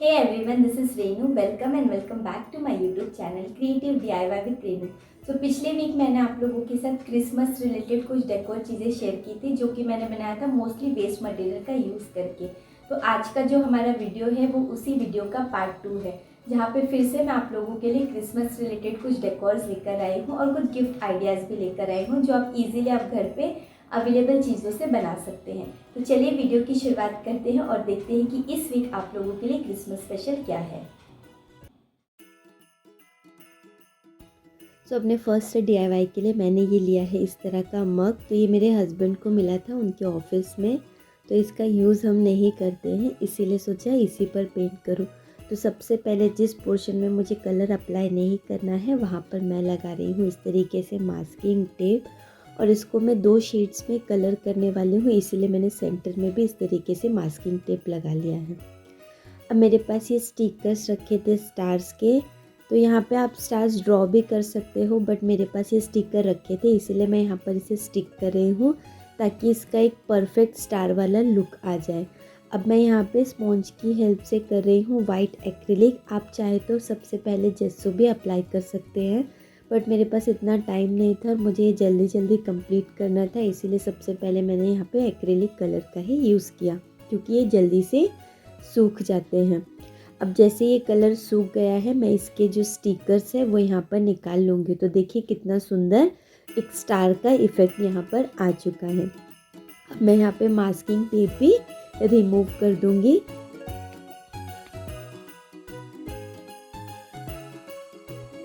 Hey everyone, this is Renu. Welcome and welcome back to my YouTube channel Creative DIY with Renu. तो पिछले week मैंने आप लोगों के साथ क्रिसमस रिलेटेड कुछ डेकोर चीज़ें शेयर की थी जो कि मैंने बनाया था मोस्टली वेस्ट मटेरियल का यूज़ करके। तो आज का जो हमारा वीडियो है वो उसी वीडियो का पार्ट 2 है, जहाँ पे फिर से मैं आप लोगों के लिए क्रिसमस रिलेटेड कुछ डेकोर्स लेकर आई हूँ और कुछ गिफ्ट आइडियाज़ भी लेकर आई हूँ जो आप इजीली आप घर पे अवेलेबल चीज़ों से बना सकते हैं। तो चलिए वीडियो की शुरुआत करते हैं और देखते हैं कि इस वीक आप लोगों के लिए क्रिसमस स्पेशल क्या है। तो अपने फर्स्ट DIY के लिए मैंने ये लिया है इस तरह का मग। तो ये मेरे हस्बैंड को मिला था उनके ऑफिस में, तो इसका यूज़ हम नहीं करते हैं, इसीलिए सोचा इसी पर पेंट करूँ। तो सबसे पहले जिस पोर्शन में मुझे कलर अप्लाई नहीं करना है वहाँ पर मैं लगा रही हूँ इस तरीके से मास्किंग टेप, और इसको मैं 2 शीट्स में कलर करने वाली हूँ, इसीलिए मैंने सेंटर में भी इस तरीके से मास्किंग टेप लगा लिया है। अब मेरे पास ये स्टिकर्स रखे थे स्टार्स के, तो यहाँ पे आप स्टार्स ड्रॉ भी कर सकते हो, बट मेरे पास ये स्टिकर रखे थे इसीलिए मैं यहाँ पर इसे स्टिक कर रही हूँ ताकि इसका एक परफेक्ट स्टार वाला लुक आ जाए। अब मैं यहाँ पे स्पॉन्ज की हेल्प से कर रही हूँ वाइट एक्रिलिक। आप चाहे तो सबसे पहले जेसो भी अप्लाई कर सकते हैं, बट मेरे पास इतना टाइम नहीं था और मुझे ये जल्दी जल्दी कंप्लीट करना था, इसीलिए सबसे पहले मैंने यहाँ पे एक्रिलिक कलर का ही यूज़ किया क्योंकि ये जल्दी से सूख जाते हैं। अब जैसे ये कलर सूख गया है मैं इसके जो स्टिकर्स है वो यहाँ पर निकाल लूँगी। तो देखिए कितना सुंदर एक स्टार का इफ़ेक्ट यहाँ पर आ चुका है। अब मैं यहाँ पे मास्किंग टेप भी रिमूव कर दूँगी।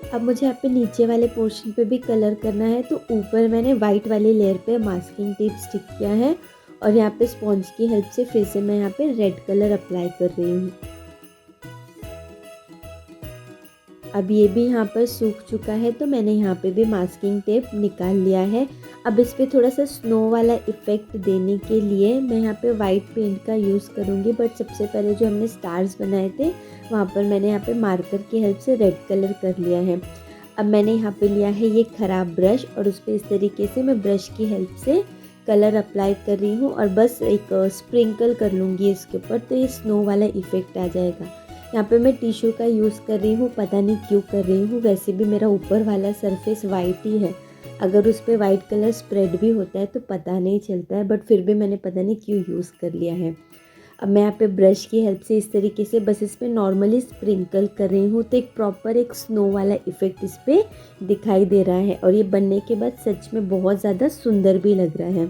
अब मुझे यहाँ पे नीचे वाले पोर्शन पे भी कलर करना है, तो ऊपर मैंने वाइट वाली लेयर पे मास्किंग टेप स्टिक किया है और यहाँ पे स्पॉन्ज की हेल्प से फिर से मैं यहाँ पे रेड कलर अप्लाई कर रही हूँ। अब ये भी यहाँ पर सूख चुका है, तो मैंने यहाँ पे भी मास्किंग टेप निकाल लिया है। अब इस पर थोड़ा सा स्नो वाला इफ़ेक्ट देने के लिए मैं यहाँ पे वाइट पेंट का यूज़ करूँगी, बट सबसे पहले जो हमने स्टार्स बनाए थे वहाँ पर मैंने यहाँ पे मार्कर की हेल्प से रेड कलर कर लिया है। अब मैंने यहाँ पे लिया है ये ख़राब ब्रश और उस पर इस तरीके से मैं ब्रश की हेल्प से कलर अप्लाई कर रही हूँ और बस एक स्प्रिंकल कर लूँगी इसके ऊपर, तो ये स्नो वाला इफ़ेक्ट आ जाएगा। यहाँ पे मैं टिश्यू का यूज़ कर रही हूँ, पता नहीं क्यों कर रही हूँ, वैसे भी मेरा ऊपर वाला सरफेस वाइट ही है। अगर उस पर वाइट कलर स्प्रेड भी होता है तो पता नहीं चलता है, बट फिर भी मैंने पता नहीं क्यों यूज़ कर लिया है। अब मैं यहाँ पे ब्रश की हेल्प से इस तरीके से बस इस पर नॉर्मली स्प्रिंकल कर रही हूँ, तो एक प्रॉपर एक स्नो वाला इफ़ेक्ट इस पर दिखाई दे रहा है और ये बनने के बाद सच में बहुत ज़्यादा सुंदर भी लग रहा है।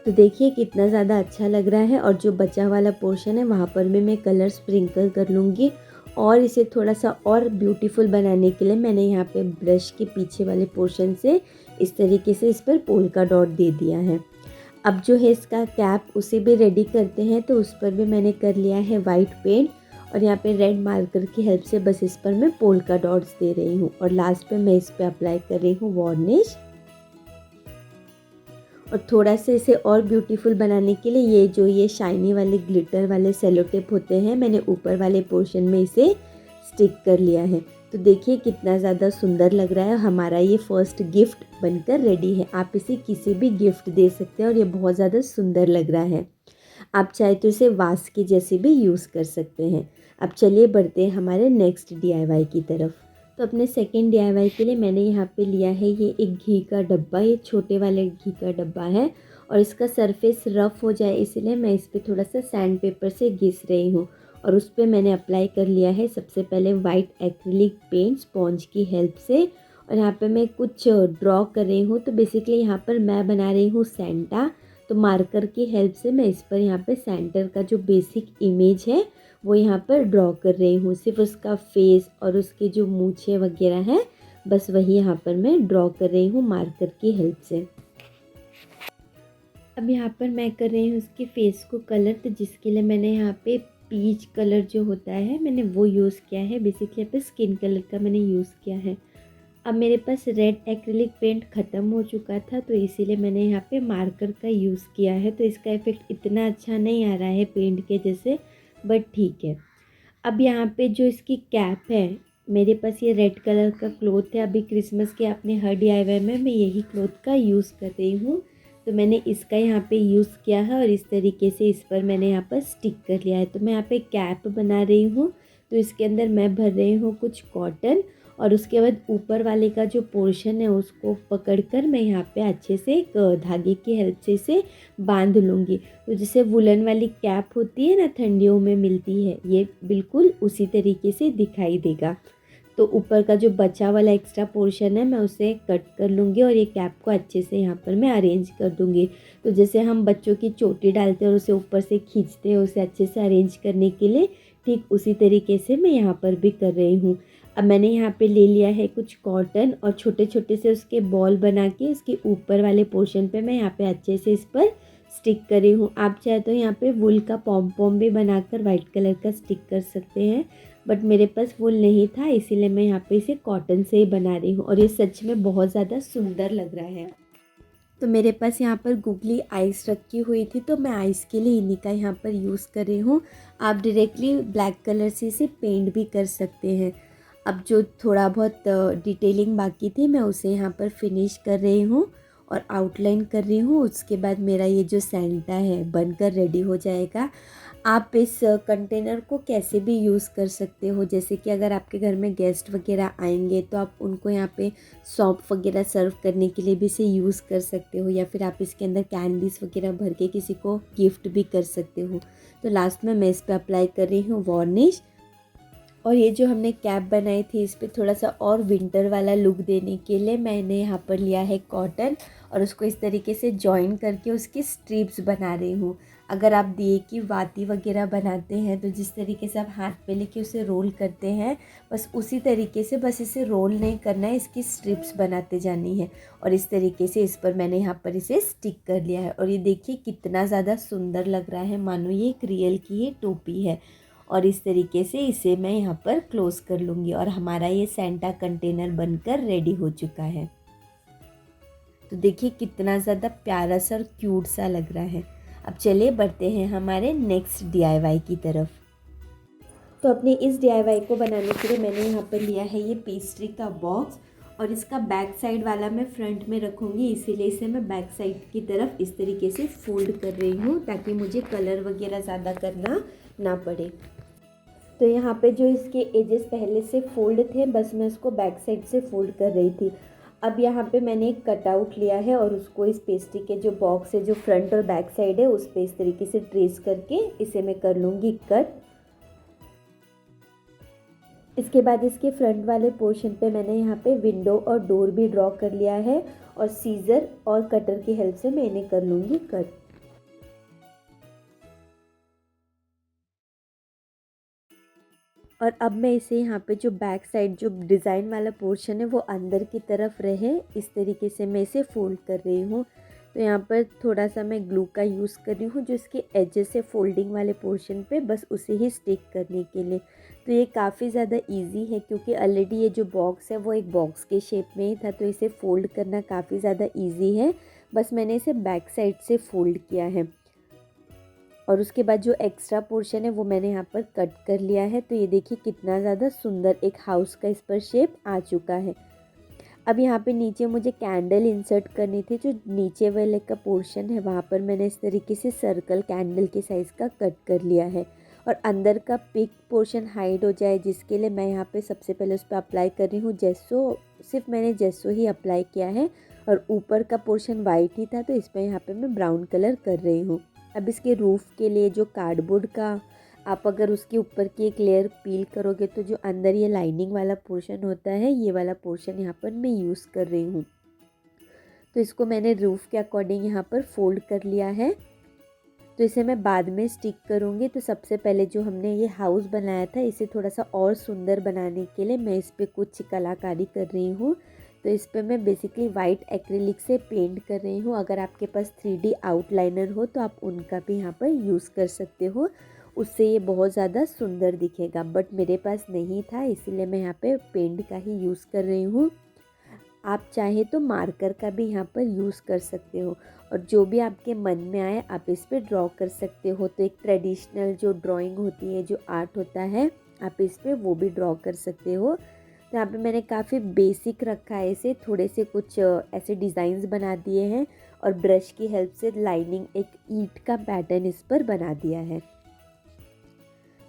तो देखिए कितना ज़्यादा अच्छा लग रहा है, और जो बचा वाला पोर्शन है वहाँ पर भी मैं कलर स्प्रिंकल कर लूँगी और इसे थोड़ा सा और ब्यूटीफुल बनाने के लिए मैंने यहाँ पे ब्रश के पीछे वाले पोर्शन से इस तरीके से इस पर पोल्का डॉट दे दिया है। अब जो है इसका कैप उसे भी रेडी करते हैं, तो उस पर भी मैंने कर लिया है वाइट पेंट और यहाँ पे रेड मार्कर की हेल्प से बस इस पर मैं पोल्का डॉट्स दे रही हूँ और लास्ट पे मैं इस पर अप्लाई कर रही हूँ वार्निश। और थोड़ा सा इसे और ब्यूटीफुल बनाने के लिए ये शाइनी वाले ग्लिटर वाले सेलो टेप होते हैं, मैंने ऊपर वाले पोर्शन में इसे स्टिक कर लिया है। तो देखिए कितना ज़्यादा सुंदर लग रहा है। हमारा ये फर्स्ट गिफ्ट बनकर रेडी है। आप इसे किसी भी गिफ्ट दे सकते हैं और ये बहुत ज़्यादा सुंदर लग रहा है। आप चाहे तो इसे वास के जैसे भी यूज़ कर सकते हैं। अब चलिए बढ़ते हैं हमारे नेक्स्ट DIY की तरफ। तो अपने सेकेंड DIY के लिए मैंने यहाँ पे लिया है ये एक घी का डब्बा। ये छोटे वाले घी का डब्बा है और इसका सरफेस रफ़ हो जाए इसलिए मैं इस पर थोड़ा सा सैंड पेपर से घिस रही हूँ और उस पर मैंने अप्लाई कर लिया है सबसे पहले वाइट एक्रिलिक पेंट स्पॉन्ज की हेल्प से। और यहाँ पे मैं कुछ ड्रॉ कर रही हूँ, तो बेसिकली यहाँ पर मैं बना रही हूँ सेंटा। तो मार्कर की हेल्प से मैं इस पर यहाँ पे सेंटर का जो बेसिक इमेज है वो यहाँ पर ड्रॉ कर रही हूँ। सिर्फ उसका फेस और उसके जो मूछें वगैरह हैं बस वही यहाँ पर मैं ड्रॉ कर रही हूँ मार्कर की हेल्प से। अब यहाँ पर मैं कर रही हूँ उसके फेस को कलर, तो जिसके लिए मैंने यहाँ पे पीच कलर जो होता है मैंने वो यूज़ किया है। बेसिकली यहाँ पे स्किन कलर का मैंने यूज़ किया है। अब मेरे पास रेड एक्रिलिक पेंट ख़त्म हो चुका था, तो इसीलिए मैंने यहाँ पे मार्कर का यूज़ किया है। तो इसका इफ़ेक्ट इतना अच्छा नहीं आ रहा है पेंट के जैसे, बट ठीक है। अब यहाँ पे जो इसकी कैप है, मेरे पास ये रेड कलर का क्लॉथ है। अभी क्रिसमस के अपने हर DIY में मैं यही क्लॉथ का यूज़ कर रही हूँ तो मैंने इसका यहाँ पे यूज़ किया है और इस तरीके से इस पर मैंने यहाँ पर स्टिक कर लिया है। तो मैं यहाँ पे कैप बना रही हूँ, तो इसके अंदर मैं भर रही हूँ कुछ कॉटन और उसके बाद ऊपर वाले का जो पोर्शन है उसको पकड़कर मैं यहाँ पे अच्छे से एक धागे की हेल्प से इसे बांध लूँगी। तो जैसे वुलन वाली कैप होती है ना, ठंडियों में मिलती है, ये बिल्कुल उसी तरीके से दिखाई देगा। तो ऊपर का जो बचा वाला एक्स्ट्रा पोर्शन है मैं उसे कट कर लूँगी और ये कैप को अच्छे से यहाँ पर मैं अरेंज कर दूँगी। तो जैसे हम बच्चों की चोटी डालते हैं और उसे ऊपर से खींचते हैं उसे अच्छे से अरेंज करने के लिए, ठीक उसी तरीके से मैं यहाँ पर भी कर रही हूँ। अब मैंने यहाँ पे ले लिया है कुछ कॉटन और छोटे छोटे से उसके बॉल बना के उसके ऊपर वाले पोर्शन पे मैं यहाँ पे अच्छे से इस पर स्टिक कर रही हूँ। आप चाहे तो यहाँ पे वुल का पॉम पॉम भी बनाकर वाइट कलर का स्टिक कर सकते हैं, बट मेरे पास वुल नहीं था इसीलिए मैं यहाँ पे इसे कॉटन से ही बना रही हूँ और ये सच में बहुत ज़्यादा सुंदर लग रहा है। तो मेरे पास यहाँ पर गूगली आइस रखी हुई थी तो मैं आइस के लिए इन्हीं का यहाँ पर यूज़ कर रही हूँ। आप डायरेक्टली ब्लैक कलर से इसे पेंट भी कर सकते हैं। अब जो थोड़ा बहुत डिटेलिंग बाकी थी मैं उसे यहाँ पर फिनिश कर रही हूँ और आउटलाइन कर रही हूँ। उसके बाद मेरा ये जो सेंटा है बनकर रेडी हो जाएगा। आप इस कंटेनर को कैसे भी यूज़ कर सकते हो, जैसे कि अगर आपके घर में गेस्ट वगैरह आएंगे तो आप उनको यहाँ पे सौंप वगैरह सर्व करने के लिए भी इसे यूज़ कर सकते हो, या फिर आप इसके अंदर कैंडीज़ वगैरह भर के किसी को गिफ्ट भी कर सकते हो। तो लास्ट में मैं इस पर अप्लाई कर रही हूँ वार्निश। और ये जो हमने कैप बनाई थी इस पर थोड़ा सा और विंटर वाला लुक देने के लिए मैंने यहाँ पर लिया है कॉटन और उसको इस तरीके से जॉइन करके उसकी स्ट्रिप्स बना रही हूँ। अगर आप दिए की वाती वगैरह बनाते हैं तो जिस तरीके से आप हाथ पे लेके उसे रोल करते हैं, बस उसी तरीके से, बस इसे रोल नहीं करना है, इसकी स्ट्रिप्स बनाते जानी है। और इस तरीके से इस पर मैंने यहाँ पर इसे स्टिक कर लिया है और ये देखिए कितना ज़्यादा सुंदर लग रहा है, मानो ये एक रियल की ये टोपी है। और इस तरीके से इसे मैं यहाँ पर क्लोज़ कर लूँगी और हमारा ये सेंटा कंटेनर बनकर रेडी हो चुका है। तो देखिए कितना ज़्यादा प्यारा सा और क्यूट सा लग रहा है। अब चलिए बढ़ते हैं हमारे नेक्स्ट DIY की तरफ। तो अपने इस DIY को बनाने के लिए मैंने यहाँ पर लिया है ये पेस्ट्री का बॉक्स और इसका बैक साइड वाला मैं फ्रंट में रखूँगी, इसीलिए इसे मैं बैक साइड की तरफ इस तरीके से फोल्ड कर रही हूँ ताकि मुझे कलर वगैरह ज़्यादा करना ना पड़े। तो यहाँ पे जो इसके एजेस पहले से फोल्ड थे, बस मैं उसको बैक साइड से फोल्ड कर रही थी। अब यहाँ पे मैंने एक कटआउट लिया है और उसको इस पेस्ट्री के जो बॉक्स है, जो फ्रंट और बैक साइड है, उस पर इस तरीके से ट्रेस करके इसे मैं कर लूँगी कट। इसके बाद इसके फ्रंट वाले पोर्शन पे मैंने यहाँ पे विंडो और डोर भी ड्रॉ कर लिया है और सीज़र और कटर की हेल्प से मैं इन्हें कर लूँगी कट। और अब मैं इसे यहाँ पे जो बैक साइड जो डिज़ाइन वाला पोर्शन है वो अंदर की तरफ रहे, इस तरीके से मैं इसे फोल्ड कर रही हूँ। तो यहाँ पर थोड़ा सा मैं ग्लू का यूज़ कर रही हूँ जो इसके एजेस से फोल्डिंग वाले पोर्शन पे, बस उसे ही स्टिक करने के लिए। तो ये काफ़ी ज़्यादा इजी है क्योंकि ऑलरेडी ये जो बॉक्स है वो एक बॉक्स के शेप में ही था, तो इसे फ़ोल्ड करना काफ़ी ज़्यादा ईजी है। बस मैंने इसे बैक साइड से फ़ोल्ड किया है और उसके बाद जो एक्स्ट्रा पोर्शन है वो मैंने यहाँ पर कट कर लिया है। तो ये देखिए कितना ज़्यादा सुंदर एक हाउस का इस पर शेप आ चुका है। अब यहाँ पे नीचे मुझे कैंडल इंसर्ट करनी थी, जो नीचे वाले का पोर्शन है वहाँ पर मैंने इस तरीके से सर्कल कैंडल के साइज़ का कट कर लिया है और अंदर का पिक पोर्शन हाइड हो जाए जिसके लिए मैं यहाँ पे सबसे पहले उस पर अप्लाई कर रही हूँ जेस्सो। सिर्फ मैंने जेस्सो ही अप्लाई किया है और ऊपर का पोर्शन वाइट ही था तो इस पर यहाँ पर मैं ब्राउन कलर कर रही हूँ। अब इसके रूफ़ के लिए जो कार्डबोर्ड का आप अगर उसके ऊपर की एक लेयर पील करोगे तो जो अंदर ये लाइनिंग वाला पोर्शन होता है, ये वाला पोर्शन यहाँ पर मैं यूज़ कर रही हूँ। तो इसको मैंने रूफ़ के अकॉर्डिंग यहाँ पर फोल्ड कर लिया है। तो इसे मैं बाद में स्टिक करूँगी। तो सबसे पहले जो हमने ये हाउस बनाया था इसे थोड़ा सा और सुंदर बनाने के लिए मैं इस पर कुछ कलाकारी कर रही हूँ। तो इस पर मैं बेसिकली वाइट एक्रिलिक से पेंट कर रही हूँ। अगर आपके पास 3D आउटलाइनर हो तो आप उनका भी यहाँ पर यूज़ कर सकते हो, उससे ये बहुत ज़्यादा सुंदर दिखेगा, बट मेरे पास नहीं था इसीलिए मैं यहाँ पे पेंट का ही यूज़ कर रही हूँ। आप चाहे तो मार्कर का भी यहाँ पर यूज़ कर सकते हो और जो भी आपके मन में आए आप इस पर ड्रॉ कर सकते हो। तो एक ट्रेडिशनल जो ड्राइंग होती है, जो आर्ट होता है, आप इस पर वो भी ड्रॉ कर सकते हो। तो यहाँ पे मैंने काफ़ी बेसिक रखा है इसे, थोड़े से कुछ ऐसे डिज़ाइंस बना दिए हैं और ब्रश की हेल्प से लाइनिंग एक ईंट का पैटर्न इस पर बना दिया है।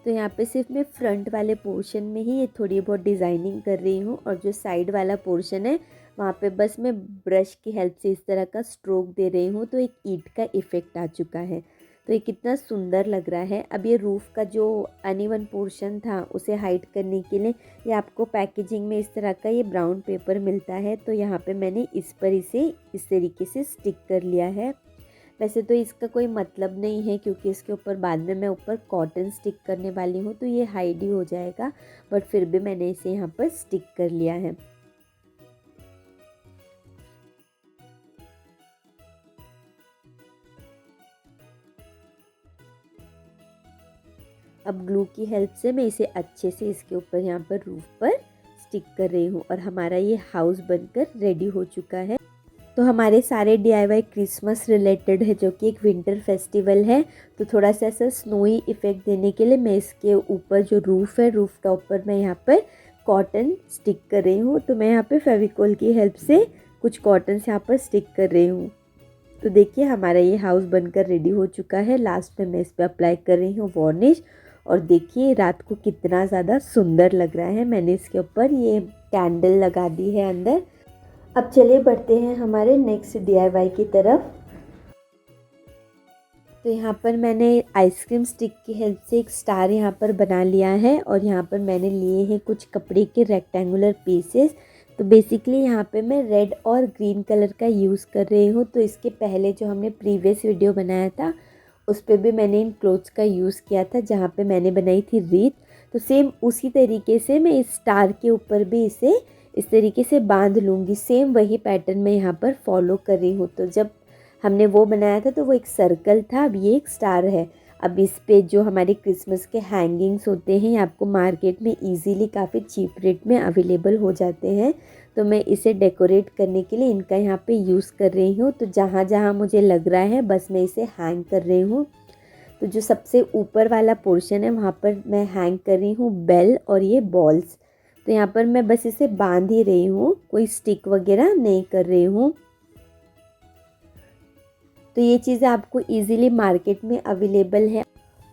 तो यहाँ पे सिर्फ मैं फ्रंट वाले पोर्शन में ही ये थोड़ी बहुत डिज़ाइनिंग कर रही हूँ और जो साइड वाला पोर्शन है वहाँ पे बस मैं ब्रश की हेल्प से इस तरह का स्ट्रोक दे रही हूँ, तो एक ईंट का इफ़ेक्ट आ चुका है। तो ये कितना सुंदर लग रहा है। अब ये रूफ़ का जो अनइवन पोर्शन था उसे हाइड करने के लिए ये आपको पैकेजिंग में इस तरह का ये ब्राउन पेपर मिलता है, तो यहाँ पे मैंने इस पर इसे इस तरीके से स्टिक कर लिया है। वैसे तो इसका कोई मतलब नहीं है क्योंकि इसके ऊपर बाद में मैं ऊपर कॉटन स्टिक करने वाली हूँ, तो ये हाइड ही हो जाएगा, बट फिर भी मैंने इसे यहाँ पर स्टिक कर लिया है। अब ग्लू की हेल्प से मैं इसे अच्छे से इसके ऊपर यहाँ पर रूफ पर स्टिक कर रही हूँ और हमारा ये हाउस बनकर रेडी हो चुका है। तो हमारे सारे DIY क्रिसमस रिलेटेड है, जो कि एक विंटर फेस्टिवल है, तो थोड़ा सा ऐसा स्नोई इफ़ेक्ट देने के लिए मैं इसके ऊपर जो रूफ़ है, रूफ टॉप पर मैं यहाँ पर कॉटन स्टिक कर रही हूँ। तो मैं यहाँ पे फेविकोल की हेल्प से कुछ कॉटन यहाँ पर स्टिक कर रही हूँ। तो देखिए हमारा ये हाउस बनकर रेडी हो चुका है। लास्ट में मैं इस पर अप्लाई कर रही हूँ वार्निश और देखिए रात को कितना ज़्यादा सुंदर लग रहा है। मैंने इसके ऊपर ये कैंडल लगा दी है अंदर। अब चलिए बढ़ते हैं हमारे नेक्स्ट DIY की तरफ। तो यहाँ पर मैंने आइसक्रीम स्टिक की हेल्प से एक स्टार यहाँ पर बना लिया है और यहाँ पर मैंने लिए हैं कुछ कपड़े के रेक्टेंगुलर पीसेस। तो बेसिकली यहाँ पे मैं रेड और ग्रीन कलर का यूज़ कर रही हूँ। तो इसके पहले जो हमने प्रीवियस वीडियो बनाया था उस पर भी मैंने इन क्लोथ्स का यूज़ किया था, जहाँ पे मैंने बनाई थी रीत। तो सेम उसी तरीके से मैं इस स्टार के ऊपर भी इसे इस तरीके से बांध लूँगी। सेम वही पैटर्न मैं यहाँ पर फॉलो कर रही हूँ। तो जब हमने वो बनाया था तो वो एक सर्कल था, अब ये एक स्टार है। अब इस पे जो हमारे क्रिसमस के हैंगिंग्स होते हैं ये आपको मार्केट में इजीली काफ़ी चीप रेट में अवेलेबल हो जाते हैं। तो मैं इसे डेकोरेट करने के लिए इनका यहाँ पे यूज़ कर रही हूँ। तो जहाँ जहाँ मुझे लग रहा है बस मैं इसे हैंग कर रही हूँ। तो जो सबसे ऊपर वाला पोर्शन है वहाँ पर मैं हैंग कर रही हूँ बेल और ये बॉल्स। तो यहाँ पर मैं बस इसे बांध ही रही हूँ, कोई स्टिक वगैरह नहीं कर रही हूँ। तो ये चीज़ें आपको इजीली मार्केट में अवेलेबल है।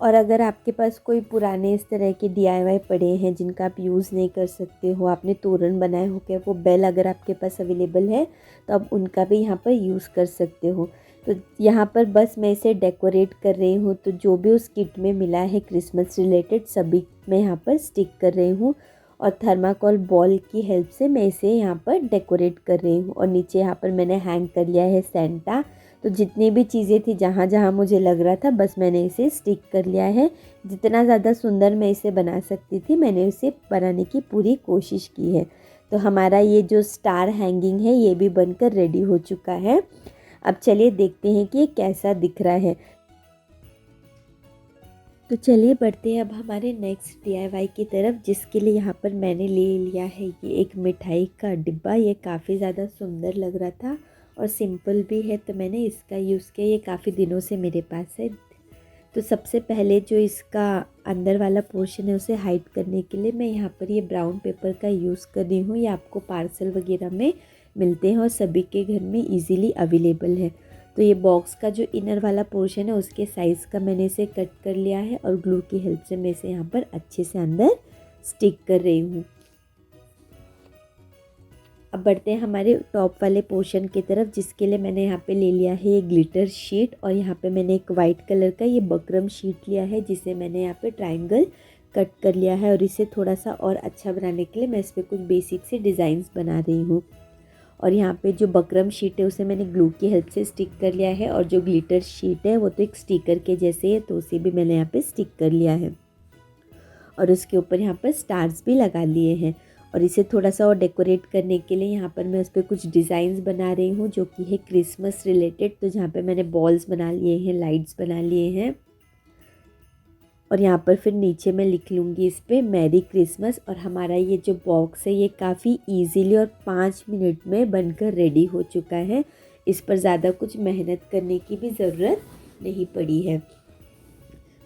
और अगर आपके पास कोई पुराने इस तरह के DIY पड़े हैं जिनका आप यूज़ नहीं कर सकते हो, आपने तोरण बनाए हो क्या, वो बेल अगर आपके पास अवेलेबल है तो आप उनका भी यहाँ पर यूज़ कर सकते हो। तो यहाँ पर बस मैं इसे डेकोरेट कर रही हूँ। तो जो भी उस किट में मिला है क्रिसमस रिलेटेड सभी मैं यहाँ पर स्टिक कर रही हूँ और थर्माकोल बॉल की हेल्प से मैं इसे यहाँ पर डेकोरेट कर रही हूँ। और नीचे यहाँ पर मैंने हैंग कर लिया है सेंटा। तो जितनी भी चीज़ें थी जहाँ जहाँ मुझे लग रहा था बस मैंने इसे स्टिक कर लिया है। जितना ज़्यादा सुंदर मैं इसे बना सकती थी मैंने इसे बनाने की पूरी कोशिश की है। तो हमारा ये जो स्टार हैंगिंग है ये भी बनकर रेडी हो चुका है। अब चलिए देखते हैं कि ये कैसा दिख रहा है। तो चलिए बढ़ते हैं अब हमारे नेक्स्ट DIY की तरफ, जिसके लिए यहाँ पर मैंने ले लिया है ये एक मिठाई का डिब्बा। ये काफ़ी ज़्यादा सुंदर लग रहा था और सिंपल भी है, तो मैंने इसका यूज़ किया। ये काफ़ी दिनों से मेरे पास है। तो सबसे पहले जो इसका अंदर वाला पोर्शन है उसे हाइड करने के लिए मैं यहाँ पर ये ब्राउन पेपर का यूज़ कर रही हूँ। ये आपको पार्सल वगैरह में मिलते हैं और सभी के घर में इजीली अवेलेबल है। तो ये बॉक्स का जो इनर वाला पोर्शन है उसके साइज़ का मैंने इसे कट कर लिया है और ग्लू की हेल्प से मैं इसे यहाँ पर अच्छे से अंदर स्टिक कर रही हूँ। अब बढ़ते हैं हमारे टॉप वाले पोर्शन की तरफ, जिसके लिए मैंने यहाँ पे ले लिया है ये ग्लिटर शीट और यहाँ पे मैंने एक वाइट कलर का ये बकरम शीट लिया है जिसे मैंने यहाँ पे ट्रायंगल कट कर लिया है। और इसे थोड़ा सा और अच्छा बनाने के लिए मैं इस पर कुछ बेसिक से डिज़ाइंस बना रही हूँ। और यहाँ पे जो बकरम शीट है उसे मैंने ग्लू की हेल्प से स्टिक कर लिया है और जो ग्लिटर शीट है वो तो एक स्टिकर के जैसे है, तो उसे भी मैंने यहाँ पे स्टिक कर लिया है और उसके ऊपर यहाँ पर स्टार्स भी लगा लिए हैं। और इसे थोड़ा सा और डेकोरेट करने के लिए यहाँ पर मैं उस पर कुछ डिज़ाइंस बना रही हूँ जो कि है क्रिसमस रिलेटेड। तो जहाँ पे मैंने बॉल्स बना लिए हैं, लाइट्स बना लिए हैं और यहाँ पर फिर नीचे मैं लिख लूँगी इस पर मैरी क्रिसमस। और हमारा ये जो बॉक्स है ये काफ़ी ईजीली और 5 मिनट में बनकर रेडी हो चुका है। इस पर ज़्यादा कुछ मेहनत करने की भी ज़रूरत नहीं पड़ी है।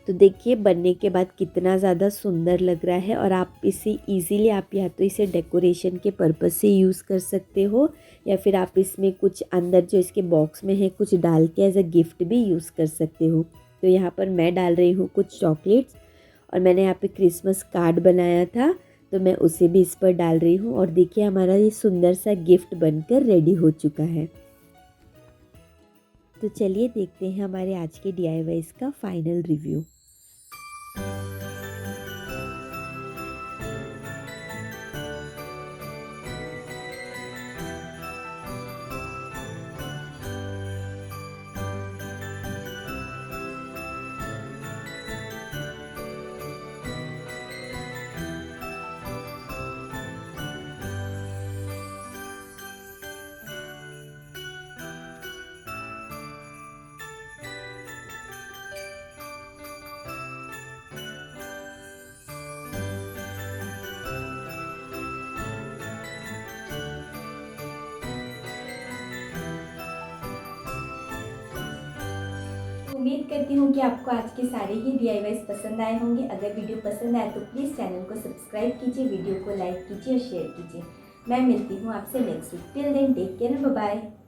तो देखिए बनने के बाद कितना ज़्यादा सुंदर लग रहा है। और आप इसे इजीली आप या तो इसे डेकोरेशन के पर्पज़ से यूज़ कर सकते हो, या फिर आप इसमें कुछ अंदर जो इसके बॉक्स में है कुछ डाल के एज अ गिफ्ट भी यूज़ कर सकते हो। तो यहाँ पर मैं डाल रही हूँ कुछ चॉकलेट्स, और मैंने यहाँ पे क्रिसमस कार्ड बनाया था तो मैं उसे भी इस पर डाल रही हूँ। और देखिए हमारा ये सुंदर सा गिफ्ट बनकर रेडी हो चुका है। तो चलिए देखते हैं हमारे आज के DIYs का फाइनल रिव्यू। उम्मीद करती हूँ कि आपको आज के सारे ही DIYs पसंद आए होंगे। अगर वीडियो पसंद आए तो प्लीज़ चैनल को सब्सक्राइब कीजिए, वीडियो को लाइक कीजिए और शेयर कीजिए। मैं मिलती हूँ आपसे next week. Till then take care, bye bye.